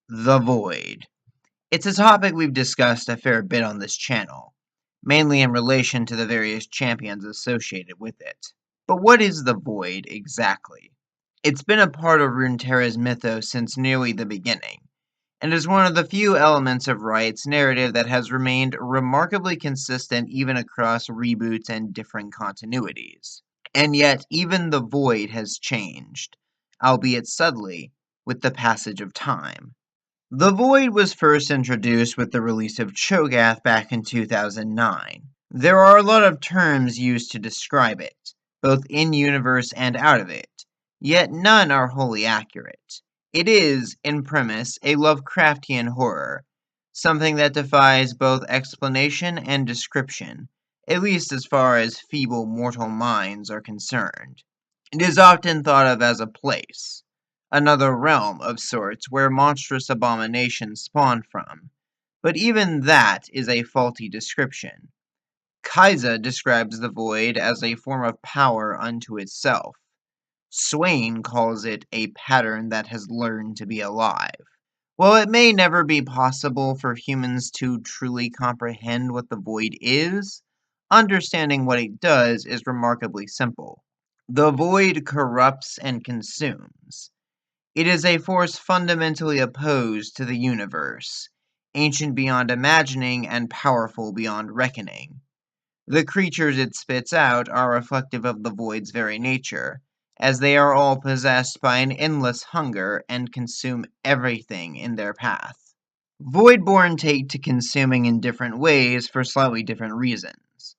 The Void. It's a topic we've discussed a fair bit on this channel, mainly in relation to the various champions associated with it. But what is the Void exactly? It's been a part of Runeterra's mythos since nearly the beginning, and is one of the few elements of Riot's narrative that has remained remarkably consistent even across reboots and different continuities. And yet, even the Void has changed, albeit subtly, with the passage of time. The Void was first introduced with the release of Cho'Gath back in 2009. There are a lot of terms used to describe it, both in-universe and out of it, yet none are wholly accurate. It is, in premise, a Lovecraftian horror, something that defies both explanation and description, at least as far as feeble mortal minds are concerned. It is often thought of as a place, another realm of sorts where monstrous abominations spawn from, but even that is a faulty description. Kaisa describes the void as a form of power unto itself. Swain calls it a pattern that has learned to be alive. While it may never be possible for humans to truly comprehend what the void is, understanding what it does is remarkably simple. The void corrupts and consumes. It is a force fundamentally opposed to the universe, ancient beyond imagining and powerful beyond reckoning. The creatures it spits out are reflective of the void's very nature, as they are all possessed by an endless hunger and consume everything in their path. Voidborn take to consuming in different ways for slightly different reasons.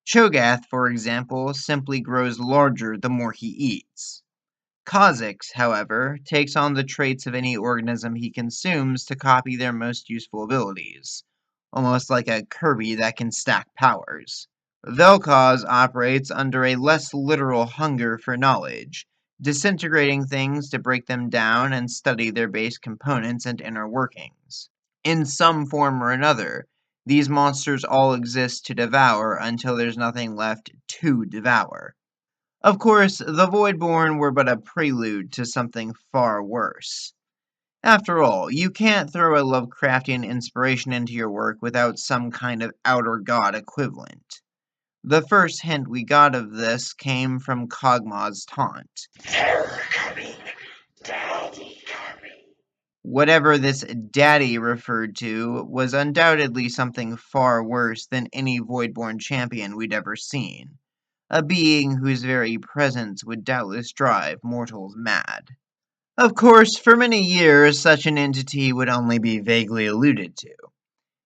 Cho'Gath, for example, simply grows larger the more he eats. Kha'Zix, however, takes on the traits of any organism he consumes to copy their most useful abilities, almost like a Kirby that can stack powers. Vel'Koz operates under a less literal hunger for knowledge, disintegrating things to break them down and study their base components and inner workings. In some form or another, these monsters all exist to devour until there's nothing left to devour. Of course, the Voidborn were but a prelude to something far worse. After all, you can't throw a Lovecraftian inspiration into your work without some kind of outer god equivalent. The first hint we got of this came from Kog'Maw's taunt. Terror coming, daddy coming. Whatever this daddy referred to was undoubtedly something far worse than any Voidborn champion we'd ever seen. A being whose very presence would doubtless drive mortals mad. Of course, for many years, such an entity would only be vaguely alluded to.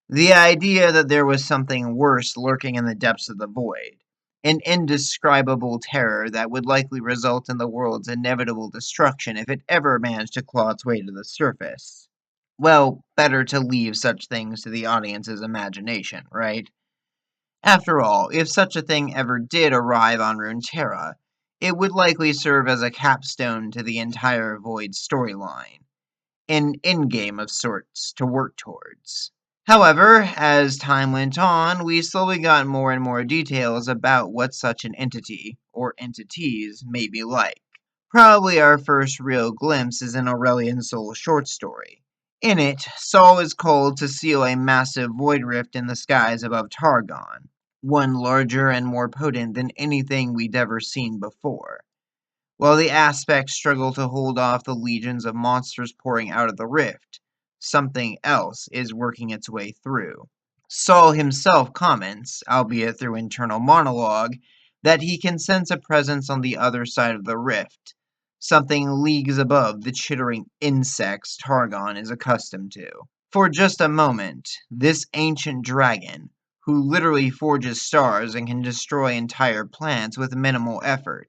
The idea that there was something worse lurking in the depths of the void, an indescribable terror that would likely result in the world's inevitable destruction if it ever managed to claw its way to the surface. Well, better to leave such things to the audience's imagination, right? After all, if such a thing ever did arrive on Runeterra, it would likely serve as a capstone to the entire Void storyline, an endgame of sorts to work towards. However, as time went on, we slowly got more and more details about what such an entity, or entities, may be like. Probably our first real glimpse is in Aurelian Soul's short story. In it, Saul is called to seal a massive void rift in the skies above Targon, one larger and more potent than anything we'd ever seen before. While the aspects struggle to hold off the legions of monsters pouring out of the rift, something else is working its way through. Saul himself comments, albeit through internal monologue, that he can sense a presence on the other side of the rift, something leagues above the chittering insects Targon is accustomed to. For just a moment, this ancient dragon, who literally forges stars and can destroy entire planets with minimal effort,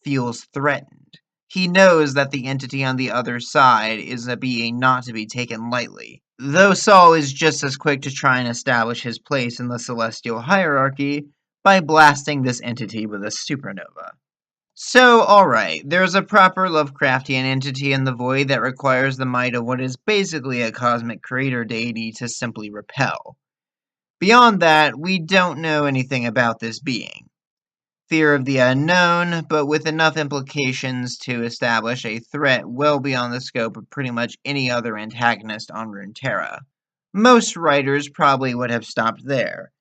feels threatened. He knows that the entity on the other side is a being not to be taken lightly, though Saul is just as quick to try and establish his place in the celestial hierarchy by blasting this entity with a supernova. So, alright, there's a proper Lovecraftian entity in the void that requires the might of what is basically a cosmic creator deity to simply repel. Beyond that, we don't know anything about this being. fear of the unknown, but with enough implications to establish a threat well beyond the scope of pretty much any other antagonist on Runeterra. Most writers probably would have stopped there,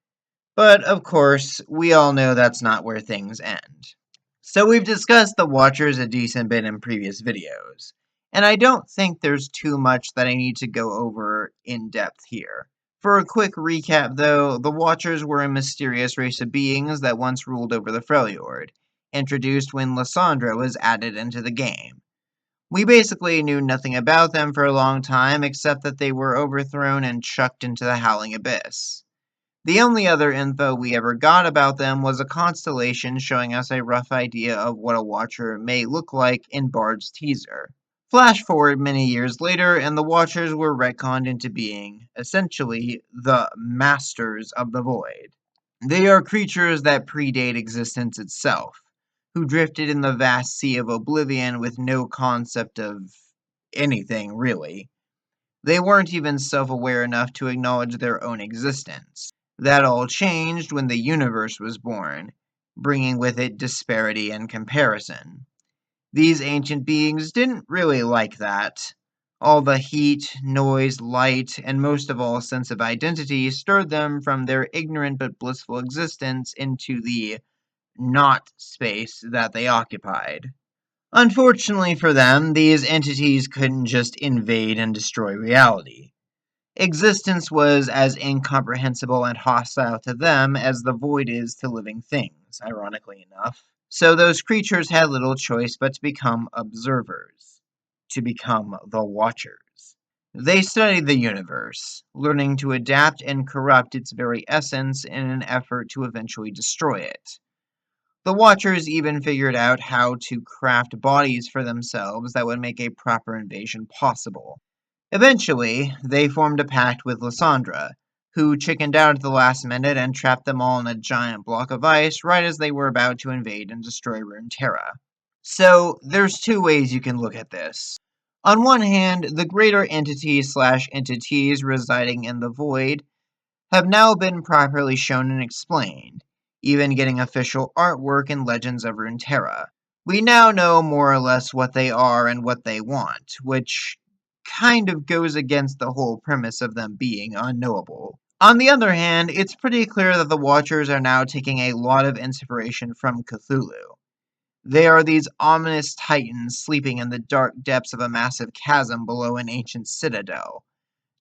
but of course, we all know that's not where things end. So we've discussed the Watchers a decent bit in previous videos, and I don't think there's too much that I need to go over in depth here. For a quick recap though, the Watchers were a mysterious race of beings that once ruled over the Freljord, introduced when Lysandra was added into the game. We basically knew nothing about them for a long time except that they were overthrown and chucked into the Howling Abyss. The only other info we ever got about them was a constellation showing us a rough idea of what a Watcher may look like in Bard's teaser. Flash forward many years later, and the Watchers were retconned into being, essentially, the Masters of the Void. They are creatures that predate existence itself, who drifted in the vast sea of oblivion with no concept of anything, really. They weren't even self-aware enough to acknowledge their own existence. That all changed when the universe was born, bringing with it disparity and comparison. These ancient beings didn't really like that. All the heat, noise, light, and most of all sense of identity stirred them from their ignorant but blissful existence into the not space that they occupied. Unfortunately for them, these entities couldn't just invade and destroy reality. Existence was as incomprehensible and hostile to them as the void is to living things, ironically enough. So those creatures had little choice but to become observers, to become the Watchers. They studied the universe, learning to adapt and corrupt its very essence in an effort to eventually destroy it. The Watchers even figured out how to craft bodies for themselves that would make a proper invasion possible. Eventually, they formed a pact with Lysandra, who chickened out at the last minute and trapped them all in a giant block of ice right as they were about to invade and destroy Runeterra. So, there's two ways you can look at this. On one hand, the greater entities residing in the Void have now been properly shown and explained, even getting official artwork in Legends of Runeterra. We now know more or less what they are and what they want, which kind of goes against the whole premise of them being unknowable. On the other hand, it's pretty clear that the Watchers are now taking a lot of inspiration from Cthulhu. They are these ominous titans sleeping in the dark depths of a massive chasm below an ancient citadel,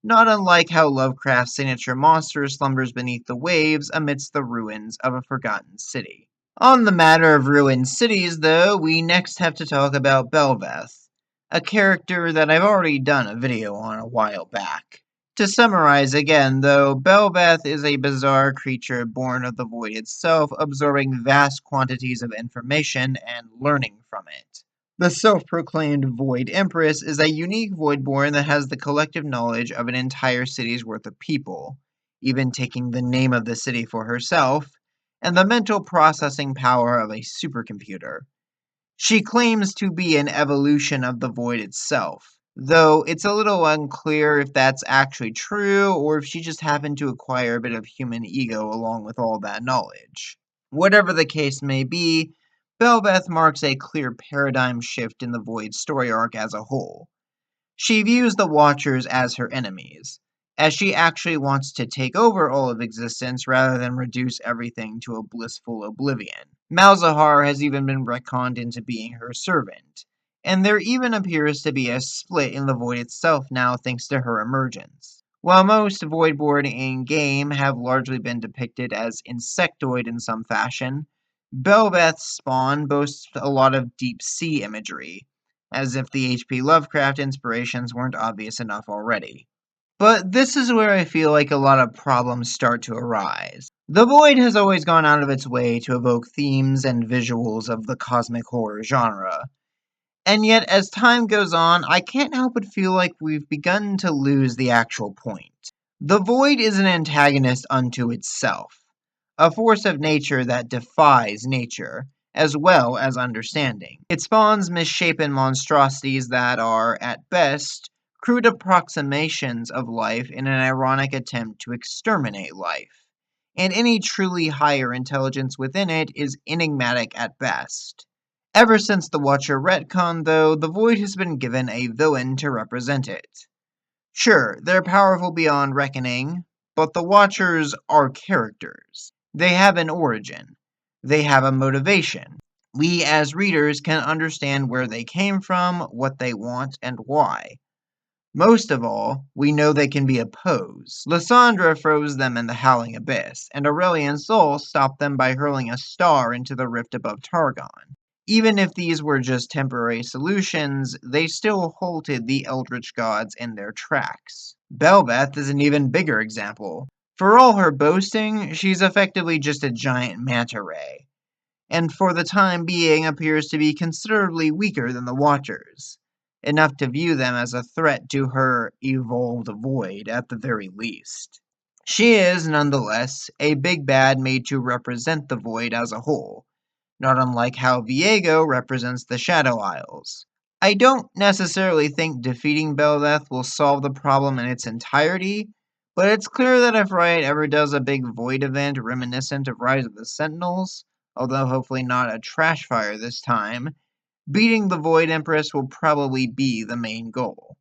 not unlike how Lovecraft's signature monster slumbers beneath the waves amidst the ruins of a forgotten city. On the matter of ruined cities, though, we next have to talk about Belveth, a character that I've already done a video on a while back. To summarize again, though, Belveth is a bizarre creature born of the void itself, absorbing vast quantities of information and learning from it. The self-proclaimed Void Empress is a unique Voidborn that has the collective knowledge of an entire city's worth of people, even taking the name of the city for herself, and the mental processing power of a supercomputer. She claims to be an evolution of the Void itself, though it's a little unclear if that's actually true or if she just happened to acquire a bit of human ego along with all that knowledge. Whatever the case may be, Belveth marks a clear paradigm shift in the Void story arc as a whole. She views the Watchers as her enemies, as she actually wants to take over all of existence rather than reduce everything to a blissful oblivion. Malzahar has even been retconned into being her servant, and there even appears to be a split in the Void itself now thanks to her emergence. While most Voidborn in-game have largely been depicted as insectoid in some fashion, Belveth's spawn boasts a lot of deep-sea imagery, as if the H.P. Lovecraft inspirations weren't obvious enough already. But this is where I feel like a lot of problems start to arise. The Void has always gone out of its way to evoke themes and visuals of the cosmic horror genre. And yet, as time goes on, I can't help but feel like we've begun to lose the actual point. The Void is an antagonist unto itself, a force of nature that defies nature, as well as understanding. It spawns misshapen monstrosities that are, at best, crude approximations of life in an ironic attempt to exterminate life. and any truly higher intelligence within it is enigmatic at best. Ever since the Watcher retcon, though, the Void has been given a villain to represent it. Sure, they're powerful beyond reckoning, but the Watchers are characters. They have an origin. They have a motivation. We as readers can understand where they came from, what they want, and why. Most of all, we know they can be opposed. Lysandra froze them in the Howling Abyss, and Aurelian's soul stopped them by hurling a star into the rift above Targon. Even if these were just temporary solutions, they still halted the Eldritch gods in their tracks. Belveth is an even bigger example. For all her boasting, she's effectively just a giant manta ray, and for the time being appears to be considerably weaker than the Watchers, enough to view them as a threat to her evolved void at the very least. She is, nonetheless, a big bad made to represent the void as a whole, not unlike how Viego represents the Shadow Isles. I don't necessarily think defeating Belveth will solve the problem in its entirety, but it's clear that if Riot ever does a big Void event reminiscent of Rise of the Sentinels, although hopefully not a trash fire this time, beating the Void Empress will probably be the main goal.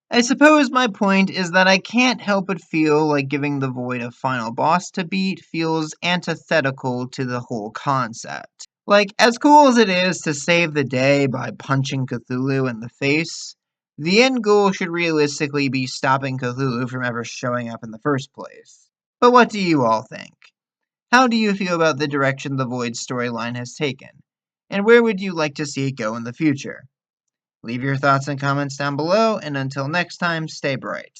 I suppose my point is that I can't help but feel like giving the Void a final boss to beat feels antithetical to the whole concept. Like, as cool as it is to save the day by punching Cthulhu in the face, the end goal should realistically be stopping Cthulhu from ever showing up in the first place. But what do you all think? How do you feel about the direction the Void storyline has taken? And where would you like to see it go in the future? Leave your thoughts and comments down below, and until next time, stay bright.